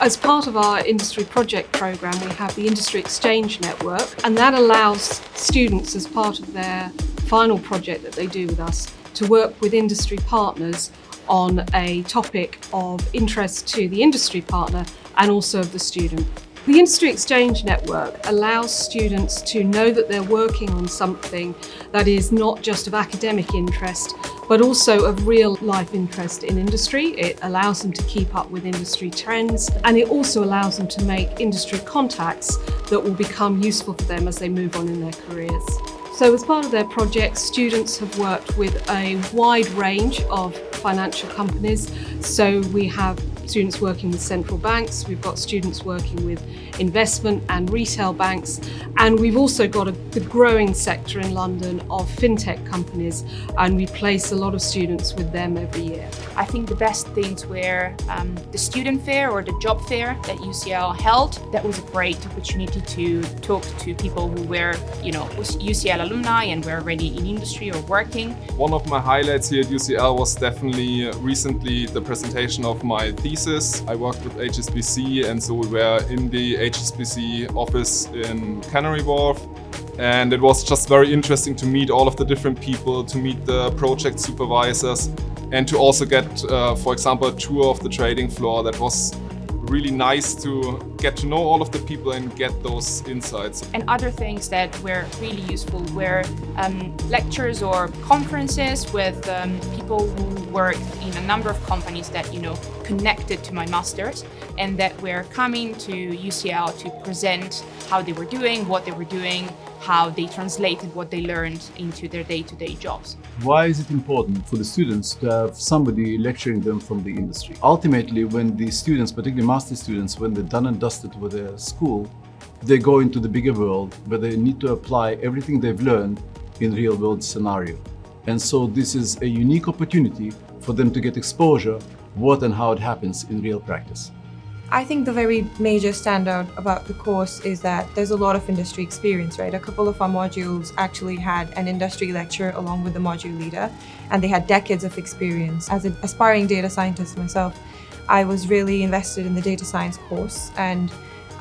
As part of our industry project programme, we have the Industry Exchange Network, and that allows students, as part of their final project that they do with us, to work with industry partners on a topic of interest to the industry partner and also of the student. The Industry Exchange Network allows students to know that they're working on something that is not just of academic interest, but also of real life interest in industry. It allows them to keep up with industry trends, and it also allows them to make industry contacts that will become useful for them as they move on in their careers. So as part of their project, students have worked with a wide range of financial companies. So we have students working with central banks, we've got students working with investment and retail banks, and we've also got the growing sector in London of Fintech companies, and we place a lot of students with them every year. I think the best things were the student fair or the job fair that UCL held. That was a great opportunity to talk to people who were, UCL alumni and were already in industry or working. One of my highlights here at UCL was definitely recently the presentation of my thesis. I worked with HSBC, and so we were in the HSBC office in Canary Wharf. And it was just very interesting to meet all of the different people, to meet the project supervisors, and to also get, for example, a tour of the trading floor. That was really nice to get to know all of the people and get those insights. And other things that were really useful were lectures or conferences with people who worked in a number of companies that connected to my masters, and that were coming to UCL to present how they were doing, what they were doing, how they translated what they learned into their day-to-day jobs. Why is it important for the students to have somebody lecturing them from the industry? Ultimately, when the students, particularly master students, when they're done and dusted with their school, they go into the bigger world where they need to apply everything they've learned in real-world scenario. And so this is a unique opportunity for them to get exposure what and how it happens in real practice. I think the very major standout about the course is that there's a lot of industry experience, right? A couple of our modules actually had an industry lecturer along with the module leader, and they had decades of experience. As an aspiring data scientist myself, I was really invested in the data science course, and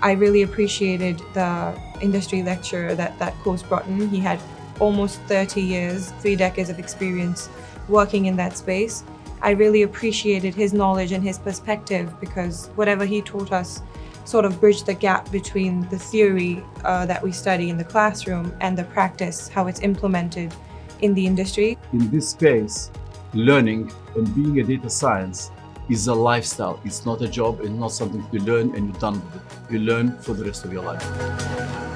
I really appreciated the industry lecturer that course brought in. He had almost 30 years, 3 decades of experience working in that space. I really appreciated his knowledge and his perspective, because whatever he taught us sort of bridged the gap between the theory that we study in the classroom and the practice, how it's implemented in the industry. In this space, learning and being a data science is a lifestyle. It's not a job and not something you learn and you're done with it. You learn for the rest of your life.